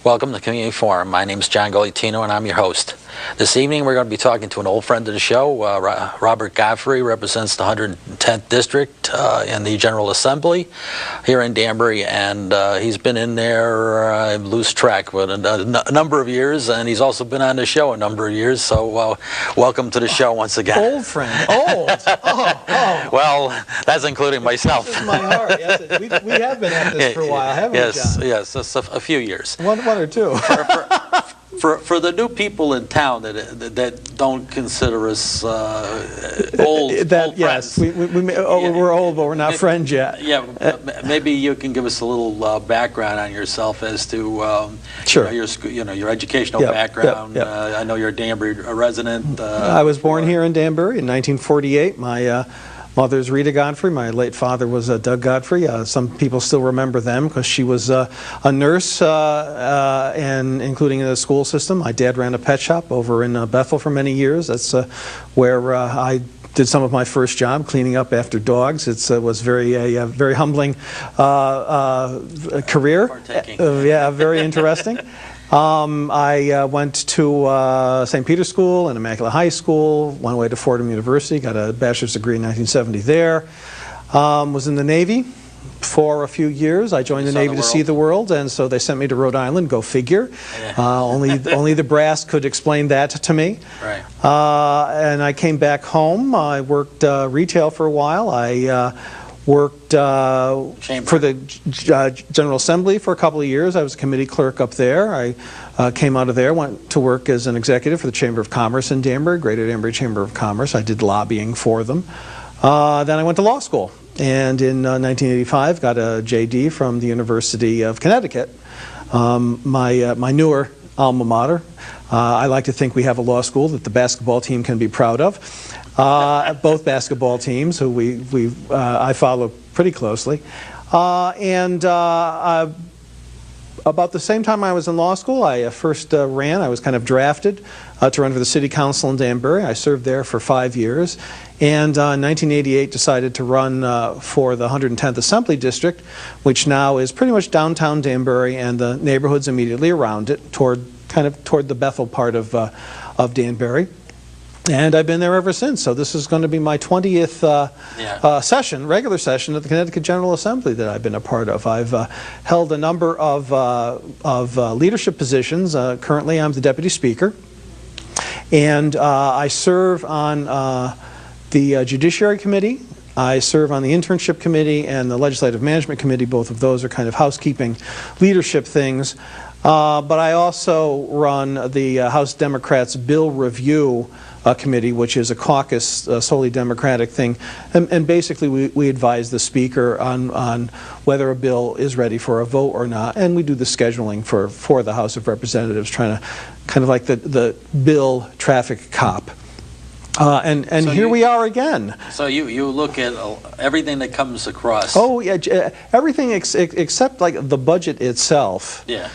Welcome to Community Forum. My name is John Golitino and I'm your host. This evening we're going to be talking to an old friend of the show. Robert Godfrey represents the 110th District in the General Assembly here in Danbury, and he's been in there, I lose track, but a number of years, and he's also been on the show a number of years, so welcome to the show once again. Old friend, old. Oh. Well, that's including myself. This is my heart. Yes, we have been at this for a while, haven't we, John? Yes, a few years. One or two. For the new people in town that don't consider us old yes, friends. we're old, but we're not friends yet. Yeah, maybe you can give us a little background on yourself as to sure. Your educational background. Yep. I know you're a Danbury resident. I was born here in Danbury in 1948. My mother's Rita Godfrey. My late father was Doug Godfrey. Some people still remember them because she was a nurse, and including in the school system. My dad ran a pet shop over in Bethel for many years. That's where I did some of my first job, cleaning up after dogs. It was very humbling career. Yeah, very interesting. I went to St. Peter's School and Immaculate High School, went away to Fordham University, got a bachelor's degree in 1970 there. Was in the Navy for a few years. I joined the Navy to see the world, and so they sent me to Rhode Island, go figure. Only the brass could explain that to me. Right. And I came back home. I worked retail for a while. I worked for the General Assembly for a couple of years. I was a committee clerk up there. I came out of there, went to work as an executive for the Chamber of Commerce in Danbury, Greater Danbury Chamber of Commerce. I did lobbying for them. Then I went to law school, and in 1985 got a JD from the University of Connecticut, my newer alma mater. I like to think we have a law school that the basketball team can be proud of. Both basketball teams, who I follow pretty closely. About the same time I was in law school, I first ran. I was kind of drafted to run for the city council in Danbury. I served there for 5 years. And in 1988 decided to run for the 110th Assembly District, which now is pretty much downtown Danbury and the neighborhoods immediately around it, toward the Bethel part of Danbury. And I've been there ever since. So this is going to be my 20th regular session of the Connecticut General Assembly that I've been a part of. I've held a number of leadership positions. Currently, I'm the Deputy Speaker. And I serve on the Judiciary Committee. I serve on the Internship Committee and the Legislative Management Committee. Both of those are kind of housekeeping leadership things. But I also run the House Democrats' Bill Review Committee, which is a caucus, solely Democratic thing. And basically we advise the Speaker on whether a bill is ready for a vote or not. And we do the scheduling for the House of Representatives, trying to kind of like the bill traffic cop. And so here we are again. So you look at everything that comes across. Oh, yeah, everything except like the budget itself. Yeah.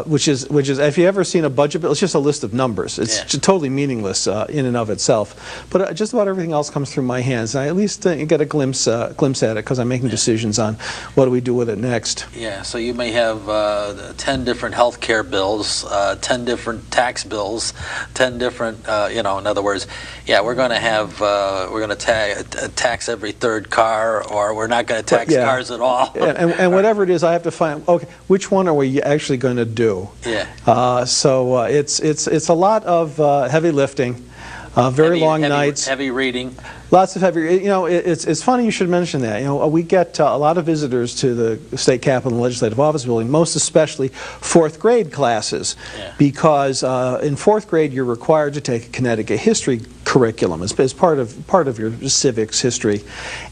Which is if you ever seen a budget bill, it's just a list of numbers. It's totally meaningless in and of itself. But just about everything else comes through my hands. And I at least get a glimpse at it because I'm making decisions on what do we do with it next. Yeah. So you may have 10 different health care bills, 10 different tax bills, 10 different. In other words, we're going to tax every third car, or we're not going to tax cars at all. And whatever it is, I have to find which one are we actually going to do. Yeah. So it's a lot of heavy lifting, very long nights, heavy reading. Lots of heavy. It's funny you should mention that. We get a lot of visitors to the State Capitol and Legislative Office Building, most especially fourth grade classes, because in fourth grade you're required to take a Connecticut history curriculum as part of your civics history,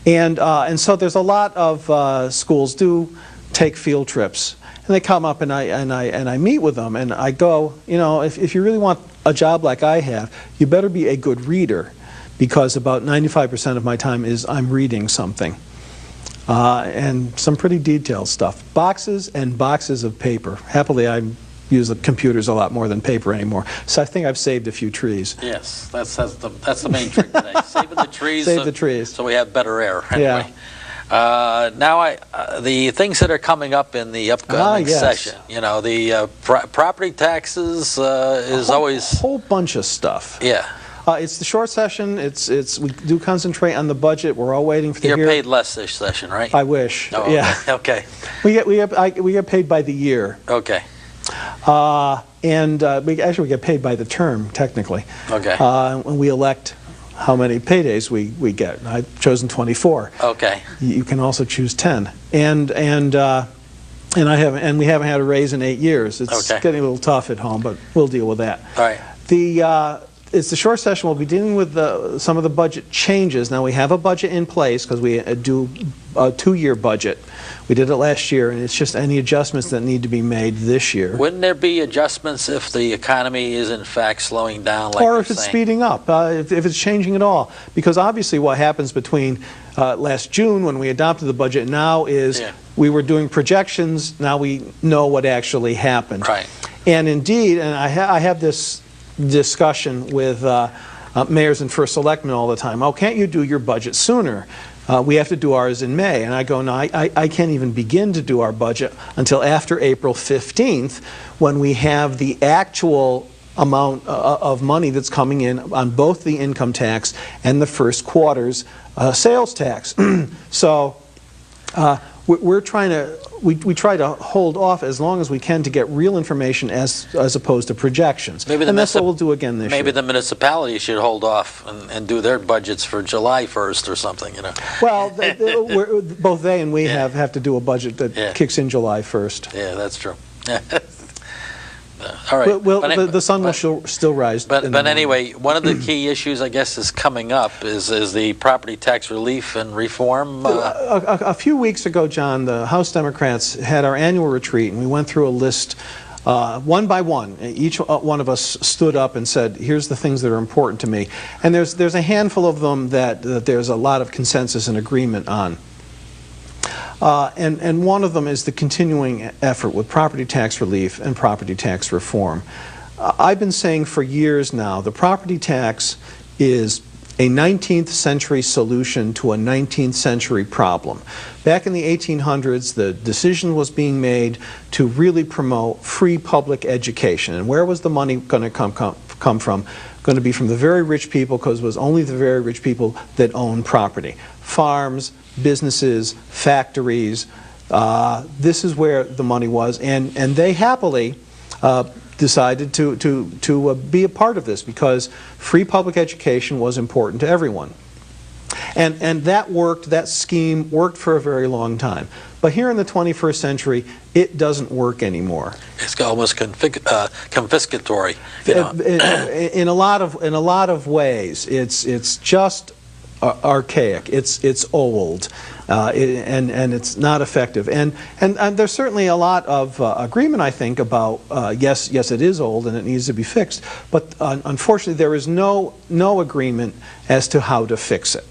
and so there's a lot of schools do take field trips. And they come up and I meet with them and I go, if you really want a job like I have, you better be a good reader, because about 95% of my time is I'm reading something. And some pretty detailed stuff. Boxes and boxes of paper. Happily, I use the computers a lot more than paper anymore. So I think I've saved a few trees. Yes, that's the main trick today. Saving the trees. Save the trees. So we have better air. Anyway. Yeah. Now, the things that are coming up in the upcoming yes. session, you know, the property taxes is always... A whole bunch of stuff. Yeah. It's the short session. We do concentrate on the budget. We're all waiting for the You're paid less this session, right? I wish. Oh, yeah. Okay. We get paid by the year. Okay. And we get paid by the term, technically. Okay. When we elect how many paydays we get. I've chosen 24. Okay. You can also choose 10. And we haven't had a raise in 8 years. It's getting a little tough at home, but we'll deal with that. All right. It's the short session. We'll be dealing with some of the budget changes. Now, we have a budget in place because we do a 2-year budget. We did it last year, and it's just any adjustments that need to be made this year. Wouldn't there be adjustments if the economy is in fact slowing down, like or you're if it's saying? speeding up, if it's changing at all? Because obviously what happens between last June when we adopted the budget now is we were doing projections, now we know what actually happened. Right. And indeed, and I have this discussion with mayors and first selectmen all the time. Oh, can't you do your budget sooner? We have to do ours in May. And I go, no, I can't even begin to do our budget until after April 15th when we have the actual amount of money that's coming in on both the income tax and the first quarter's sales tax. So we're trying to we try to hold off as long as we can to get real information as opposed to projections. And that's what we'll do again this year. Maybe the municipality should hold off and do their budgets for July 1st or something, you know. Well, both they and we have to do a budget that kicks in July 1st. Yeah, that's true. All right. The sun will still rise. But anyway, one of the key issues, I guess, is coming up is the property tax relief and reform. A few weeks ago, John, the House Democrats had our annual retreat, and we went through a list one by one. Each one of us stood up and said, here's the things that are important to me. And there's a handful of them that there's a lot of consensus and agreement on. And one of them is the continuing effort with property tax relief and property tax reform. I've been saying for years now, the property tax is a 19th century solution to a 19th century problem. Back in the 1800s, the decision was being made to really promote free public education. And where was the money going to come from? Going to be from the very rich people, because it was only the very rich people that owned property. Farms, businesses, factories, this is where the money was, and they happily decided to be a part of this because free public education was important to everyone. And that worked, that scheme worked for a very long time. But here in the 21st century, it doesn't work anymore. It's almost confiscatory. You know. In a lot of ways, it's just archaic. It's old, and it's not effective. And there's certainly a lot of agreement, I think, about yes, it is old and it needs to be fixed. But unfortunately, there is no agreement as to how to fix it.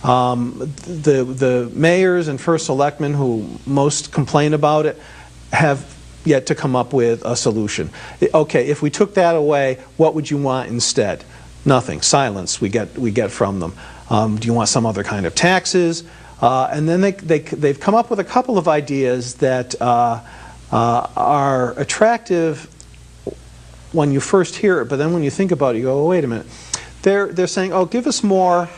The mayors and first selectmen who most complain about it have yet to come up with a solution. Okay, if we took that away, what would you want instead? Nothing. Silence we get from them. Do you want some other kind of taxes? And then they've come up with a couple of ideas that are attractive when you first hear it, but then when you think about it, you go, oh, wait a minute. They're saying, oh, give us more.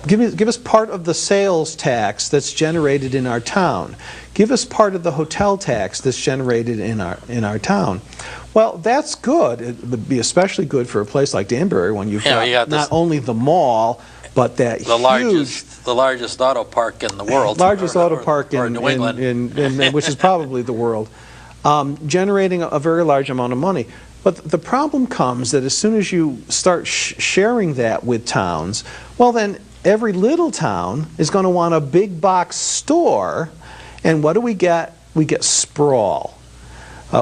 Give us part of the sales tax that's generated in our town. Give us part of the hotel tax that's generated in our town. Well, that's good. It would be especially good for a place like Danbury when you've got not only the mall, but that the largest auto park in the world. Largest auto park in New England. Which is probably the world, generating a very large amount of money. But the problem comes that as soon as you start sharing that with towns, well then every little town is going to want a big box store, and what do we get? We get sprawl.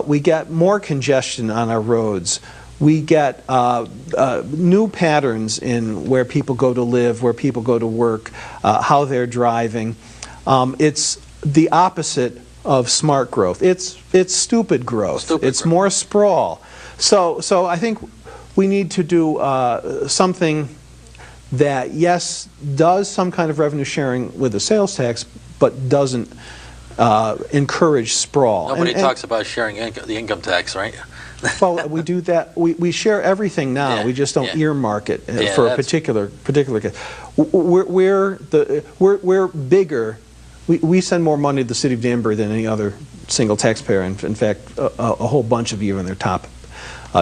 We get more congestion on our roads. We get new patterns in where people go to live, where people go to work, how they're driving. It's the opposite of smart growth. It's stupid growth. It's more sprawl. So I think we need to do something that, yes, does some kind of revenue sharing with the sales tax, but doesn't encourage sprawl. Nobody talks about sharing the income tax, right? Well, we do that. We share everything now. We just don't earmark it for a particular case. We're bigger. We send more money to the city of Danbury than any other single taxpayer. In fact, a whole bunch of you in their top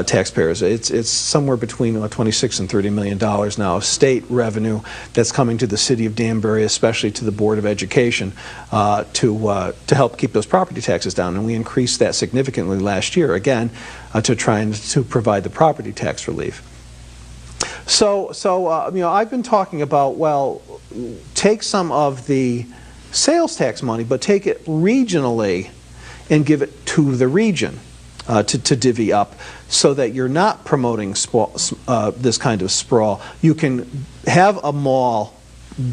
taxpayers. It's somewhere between $26 and $30 million now of state revenue that's coming to the city of Danbury, especially to the Board of Education, to help keep those property taxes down. And we increased that significantly last year, again, to try and to provide the property tax relief. So I've been talking about, well, take some of the sales tax money, but take it regionally and give it to the region. To divvy up, so that you're not promoting this kind of sprawl. You can have a mall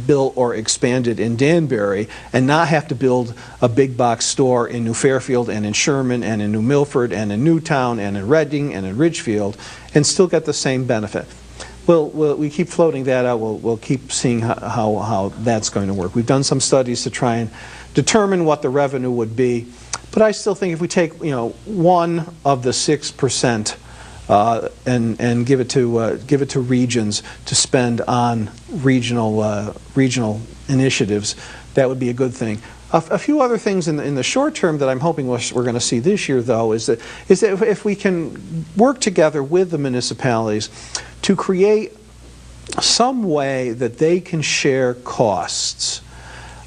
built or expanded in Danbury and not have to build a big box store in New Fairfield and in Sherman and in New Milford and in Newtown and in Reading and in Ridgefield and still get the same benefit. We keep floating that out. We'll keep seeing how that's going to work. We've done some studies to try and determine what the revenue would be. But I still think if we take, one of the 6% and give it to regions to spend on regional initiatives, that would be a good thing. A few other things in the short term that I'm hoping we're going to see this year, though, is that if we can work together with the municipalities to create some way that they can share costs.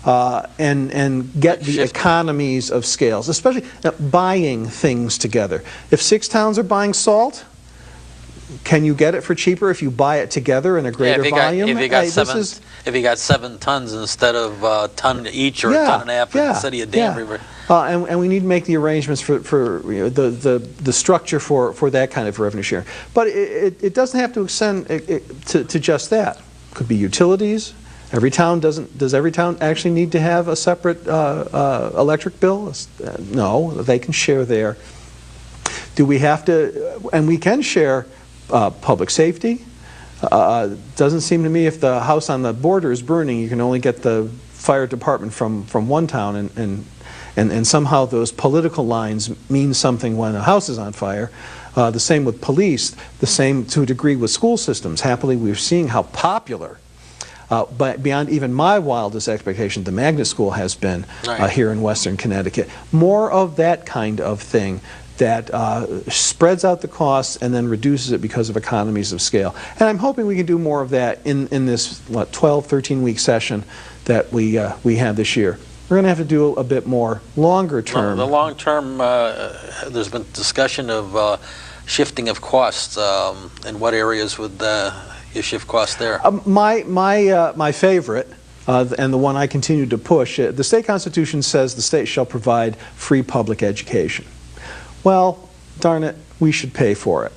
And get the economies of scales, especially buying things together. If 6 towns are buying salt, can you get it for cheaper if you buy it together in a greater volume? If you got 7 tons instead of a ton each or a ton and a half in the city of Danbury. And we need to make the arrangements for the structure for that kind of revenue share. But it doesn't have to extend to just that. It could be utilities. Does every town actually need to have a separate electric bill? No, they can share there. Do we have to, and we can share public safety? Doesn't seem to me if the house on the border is burning, you can only get the fire department from one town, and somehow those political lines mean something when a house is on fire. The same with police, the same to a degree with school systems. Happily, we're seeing how popular but beyond even my wildest expectation, the magnet school has been here in Western Connecticut. More of that kind of thing that spreads out the costs and then reduces it because of economies of scale. And I'm hoping we can do more of that in this 12, 13-week session that we have this year. We're going to have to do a bit more longer term. The long term, there's been discussion of shifting of costs. In what areas would you shift costs there? My favorite, and the one I continue to push, the state constitution says the state shall provide free public education. Well, darn it, we should pay for it,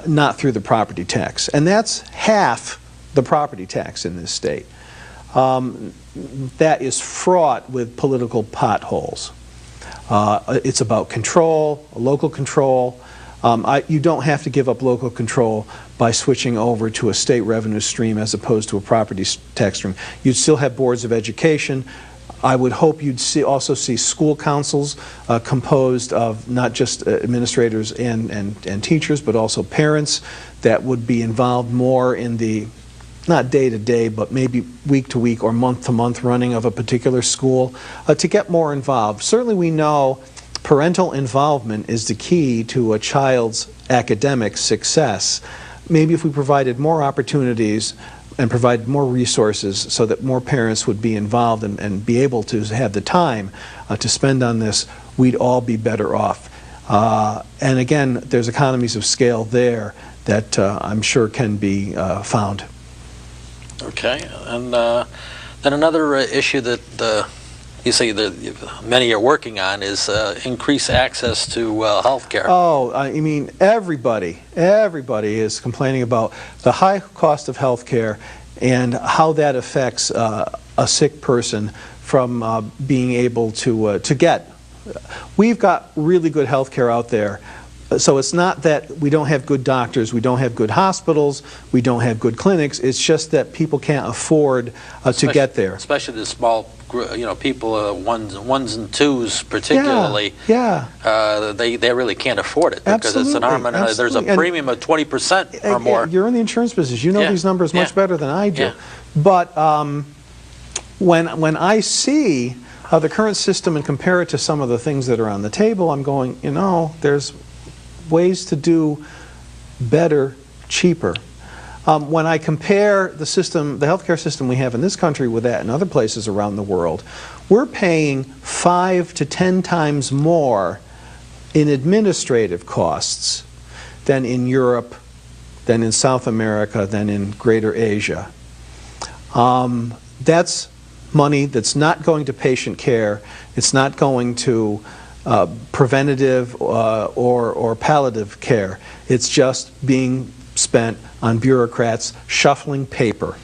not through the property tax. And that's half the property tax in this state. That is fraught with political potholes. It's about control, local control. You don't have to give up local control by switching over to a state revenue stream as opposed to a property tax stream. You'd still have boards of education. I would hope you'd also see school councils composed of not just administrators and teachers, but also parents that would be involved more in the, not day-to-day, but maybe week-to-week or month-to-month running of a particular school to get more involved. Certainly we know parental involvement is the key to a child's academic success. Maybe if we provided more opportunities and provided more resources so that more parents would be involved and be able to have the time to spend on this, we'd all be better off. And again, there's economies of scale there that I'm sure can be found. Okay, and then another issue that you say that many are working on is increased access to health care. Oh, I mean, everybody is complaining about the high cost of health care and how that affects a sick person from being able to get. We've got really good health care out there. So it's not that we don't have good doctors, we don't have good hospitals, we don't have good clinics. It's just that people can't afford to get there. Especially the small, people, ones and twos particularly. Yeah. They really can't afford it because it's an arm and there's a premium of 20% or more. You're in the insurance business. You know these numbers much better than I do. Yeah. But when I see the current system and compare it to some of the things that are on the table, I'm going, there's ways to do better, cheaper. When I compare the healthcare system we have in this country with that in other places around the world, we're paying 5 to 10 times more in administrative costs than in Europe, than in South America, than in Greater Asia. That's money that's not going to patient care. It's not going to preventative or palliative care. It's just being spent on bureaucrats shuffling paper.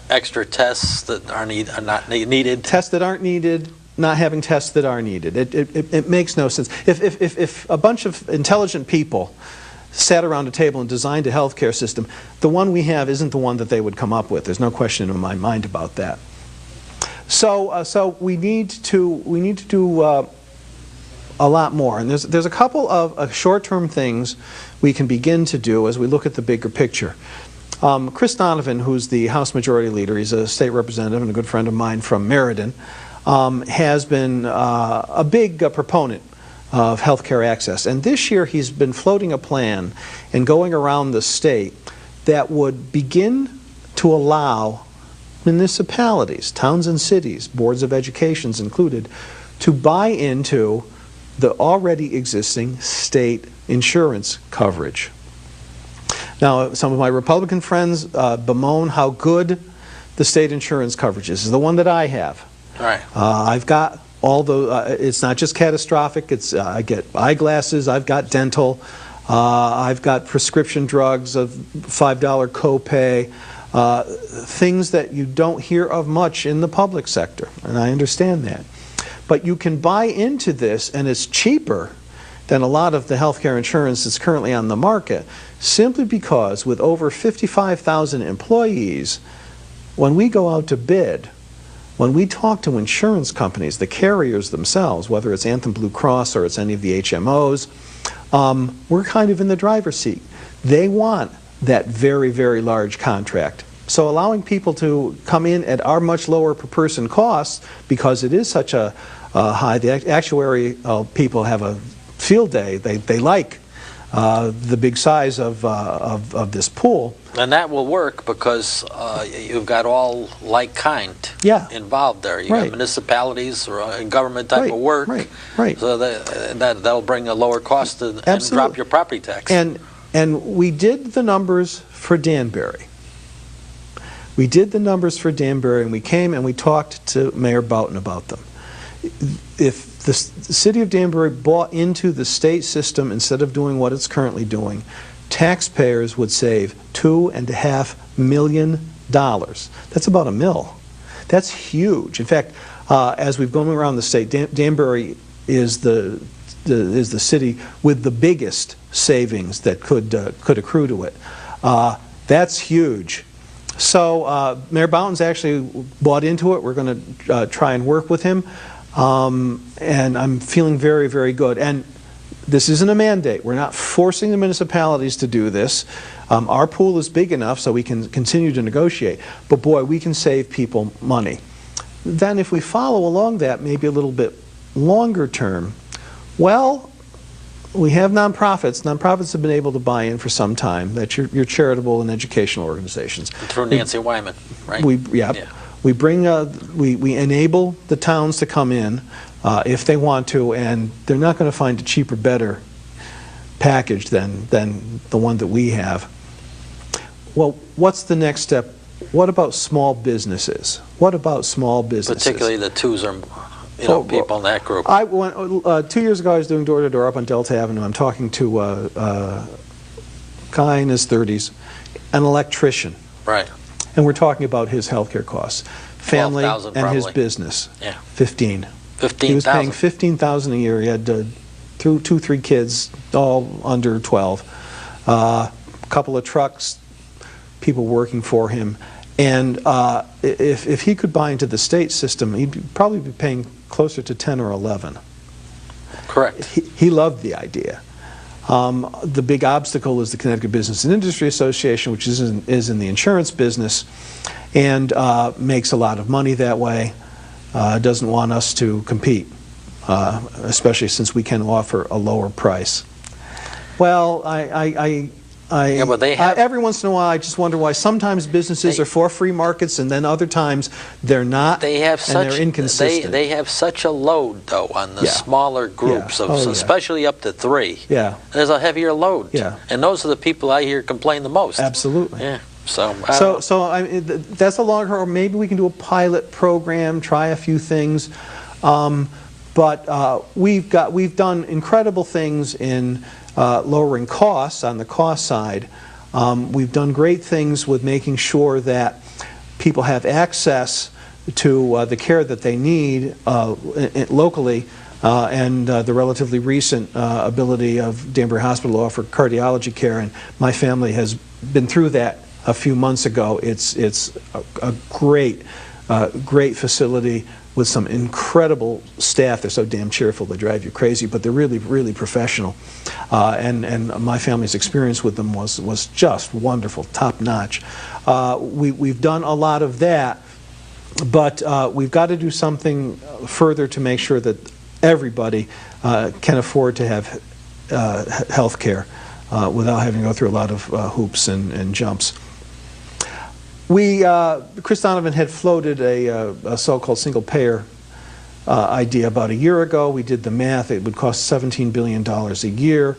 Extra tests that are not needed. Tests that aren't needed, not having tests that are needed. It makes no sense. If a bunch of intelligent people sat around a table and designed a healthcare system, the one we have isn't the one that they would come up with. There's no question in my mind about that. So we need to do a lot more, and there's a couple of short-term things we can begin to do as we look at the bigger picture. Chris Donovan, who's the House Majority Leader, he's a state representative and a good friend of mine from Meriden, has been a big proponent of health care access. And this year he's been floating a plan and going around the state that would begin to allow municipalities, towns and cities, boards of educations included, to buy into the already existing state insurance coverage. Now, some of my Republican friends bemoan how good the state insurance coverage is. This is the one that I have. All right. I've got all the, it's not just catastrophic, I get eyeglasses, I've got dental, I've got prescription drugs, of $5 copay, things that you don't hear of much in the public sector, and I understand that. But you can buy into this, and it's cheaper than a lot of the healthcare insurance that's currently on the market, simply because with over 55,000 employees, when we go out to bid, when we talk to insurance companies, the carriers themselves, whether it's Anthem Blue Cross or it's any of the HMOs, we're kind of in the driver's seat. They want that very, very large contract. So allowing people to come in at our much lower per person costs, because it is such a high, the actuary people have a field day. They like the big size of this pool. And that will work because you've got all like kind involved there. You got municipalities or government type of work. Right. So that'll bring a lower cost and drop your property tax. And we did the numbers for Danbury. We did the numbers for Danbury, and we came and we talked to Mayor Boughton about them. If the city of Danbury bought into the state system instead of doing what it's currently doing, taxpayers would save $2.5 million. That's about $1 million. That's huge. In fact, as we've gone around the state, Danbury is the city with the biggest savings that could accrue to it. That's huge. So Mayor Boughton's actually bought into it. We're going to try and work with him. And I'm feeling very, very good. And this isn't a mandate. We're not forcing the municipalities to do this. Our pool is big enough so we can continue to negotiate. But boy, we can save people money. Then if we follow along that, maybe a little bit longer term, well, we have nonprofits. Nonprofits have been able to buy in for some time. That's your charitable and educational organizations. Through Nancy Wyman, right? We bring, we enable the towns to come in if they want to, and they're not going to find a cheaper, better package than the one that we have. Well, what's the next step? What about small businesses? What about small businesses? Particularly the twos are, people in that group. 2 years ago, I was doing door-to-door up on Delta Avenue. I'm talking to a guy in his 30s, an electrician. Right. And we're talking about his health care costs. Family and his business. Yeah. 15. 15,000. He was paying $15,000 a year. He had two, 3 kids, all under 12. A couple of trucks, people working for him. And if he could buy into the state system, he'd probably be paying closer to 10 or 11. Correct. He loved the idea. The big obstacle is the Connecticut Business and Industry Association, which is in the insurance business and makes a lot of money that way, doesn't want us to compete, especially since we can offer a lower price. Well, Yeah, but they have, every once in a while I just wonder why sometimes businesses are for free markets and then other times they're not, they have and they're inconsistent. They have such a load, though, on the smaller groups, of, especially up to 3. Yeah. There's a heavier load. Yeah. And those are the people I hear complain the most. Absolutely. Yeah. So that's a long haul. Maybe we can do a pilot program, try a few things, but we've done incredible things in lowering costs on the cost side. We've done great things with making sure that people have access to the care that they need locally, and the relatively recent ability of Danbury Hospital to offer cardiology care. And my family has been through that a few months ago. It's a great facility with some incredible staff. They're so damn cheerful they drive you crazy, but they're really, really professional. And my family's experience with them was just wonderful, top notch. We've done a lot of that, but we've got to do something further to make sure that everybody can afford to have health care without having to go through a lot of hoops and jumps. Chris Donovan had floated a so-called single-payer idea about a year ago. We did the math. It would cost $17 billion a year.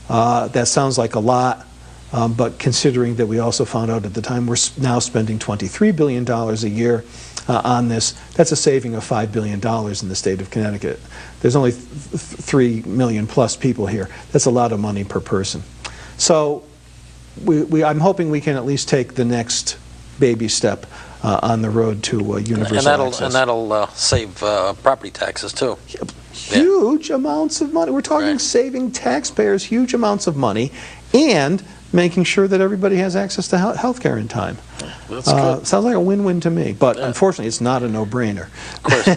That sounds like a lot, but considering that we also found out at the time we're now spending $23 billion a year on this, that's a saving of $5 billion in the state of Connecticut. There's only 3 million plus people here. That's a lot of money per person. So I'm hoping we can at least take the next baby step on the road to universal access. And that'll save property taxes too. Huge amounts of money. We're talking saving taxpayers huge amounts of money and making sure that everybody has access to health care in time. That's good. Sounds like a win-win to me, but unfortunately it's not a no-brainer. Of course.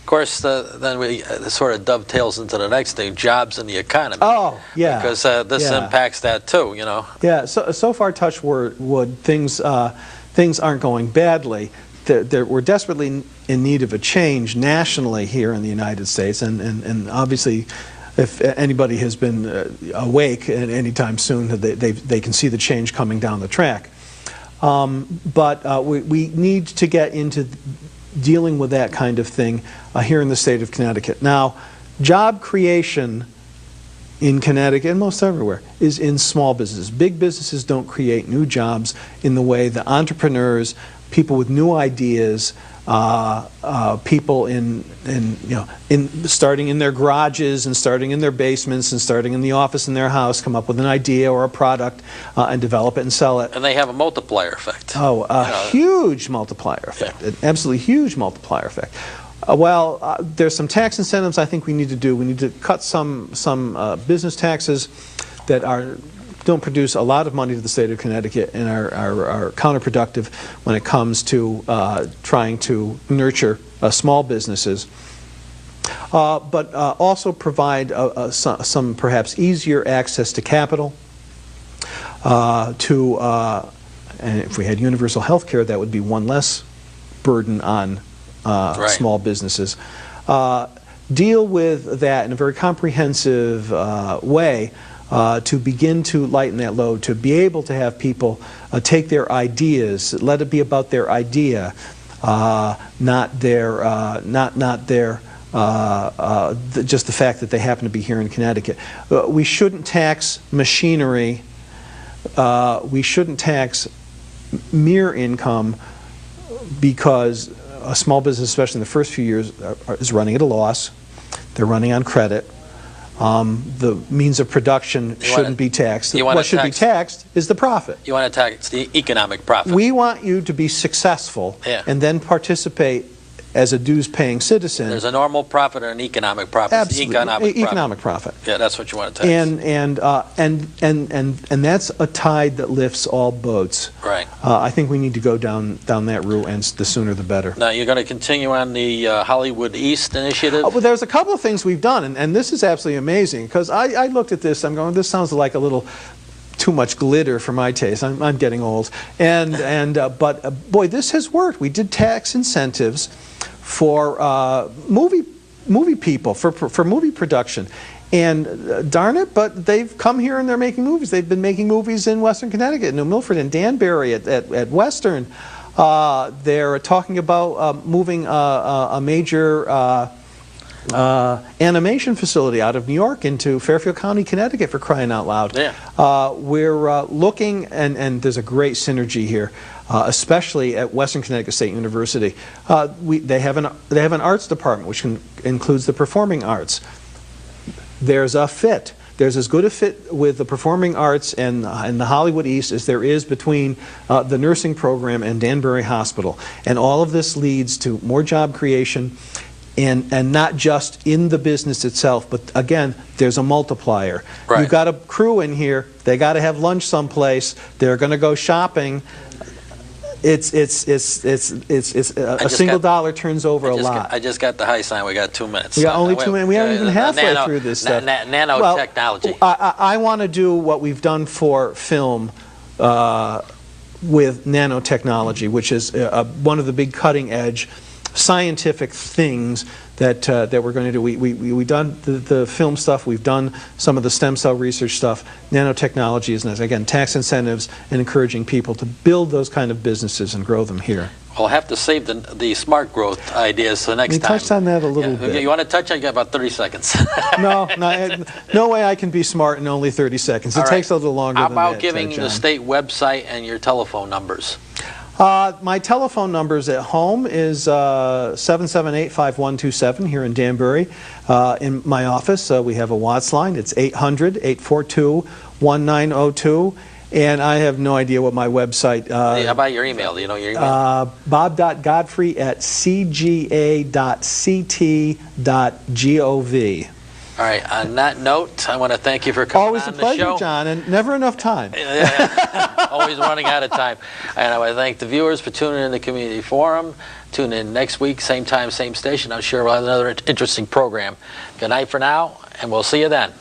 Of course, then we sort of dovetails into the next thing, jobs and the economy. Oh, yeah. Because this impacts that too, you know. Yeah, so far, touch wood, things aren't going badly. We're desperately in need of a change nationally here in the United States, and obviously, if anybody has been awake at any time soon, they can see the change coming down the track. But we need to get into dealing with that kind of thing here in the state of Connecticut. Now, job creation in Connecticut and most everywhere is in small businesses. Big businesses don't create new jobs in the way that entrepreneurs, people with new ideas, people starting in their garages and starting in their basements and starting in the office in their house come up with an idea or a product and develop it and sell it. And they have a multiplier effect. Oh, huge multiplier effect, an absolutely huge multiplier effect. There's some tax incentives I think we need to do. We need to cut some business taxes that don't produce a lot of money to the state of Connecticut and are counterproductive when it comes to trying to nurture small businesses. But also provide some perhaps easier access to capital. And if we had universal health care, that would be one less burden on small businesses. Deal with that in a very comprehensive way to begin to lighten that load, to be able to have people take their ideas, let it be about their idea, not just the fact that they happen to be here in Connecticut. We shouldn't tax machinery. We shouldn't tax mere income, because a small business, especially in the first few years, is running at a loss. They're running on credit. The means of production shouldn't be taxed. What should be taxed is the profit. You want to tax the economic profit. We want you to be successful and then participate as a dues-paying citizen. There's a normal profit and an economic profit. Absolutely. Economic profit. Yeah, that's what you want to tax. And that's a tide that lifts all boats. Right. I think we need to go down that route, and the sooner the better. Now, you're going to continue on the Hollywood East initiative? Well, there's a couple of things we've done, and this is absolutely amazing, because I looked at this, I'm going, this sounds like a little too much glitter for my taste. I'm getting old. But boy, this has worked. We did tax incentives for movie people, for movie production. And darn it, but they've come here and they're making movies. They've been making movies in Western Connecticut, New Milford, and Danbury at Western. They're talking about moving a major animation facility out of New York into Fairfield County, Connecticut, for crying out loud. Yeah. We're looking, and there's a great synergy here, especially at Western Connecticut State University. They have an arts department, which includes the performing arts. There's a fit. There's as good a fit with the performing arts and the Hollywood East as there is between the nursing program and Danbury Hospital. And all of this leads to more job creation, and not just in the business itself, but again, there's a multiplier. Right. You've got a crew in here. They got to have lunch someplace. They're going to go shopping. It's a single dollar turns over a lot. I just got the high sign. We got 2 minutes. We got only 2 minutes. We aren't even halfway through this stuff. Nanotechnology. Well, I want to do what we've done for film with nanotechnology, which is one of the big cutting edge scientific things that we're going to do. We've done the film stuff. We've done some of the stem cell research stuff. Nanotechnology is, again, tax incentives and encouraging people to build those kind of businesses and grow them here. I'll have to save the smart growth ideas for next time. We touched on that a little bit. You want to touch on it? You got about 30 seconds. No way I can be smart in only 30 seconds. It takes a little longer than that. How about giving the state website and your telephone numbers? My telephone numbers at home is 778-5127 here in Danbury. In my office, we have a Watts line. It's 800-842-1902. And I have no idea what my website... How about your email? Do you know your email? bob.godfrey@ct.gov. All right. On that note, I want to thank you for coming Always on a pleasure, the show. John, and never enough time. Always running out of time. And I want to thank the viewers for tuning in to Community Forum. Tune in next week, same time, same station. I'm sure we'll have another interesting program. Good night for now, and we'll see you then.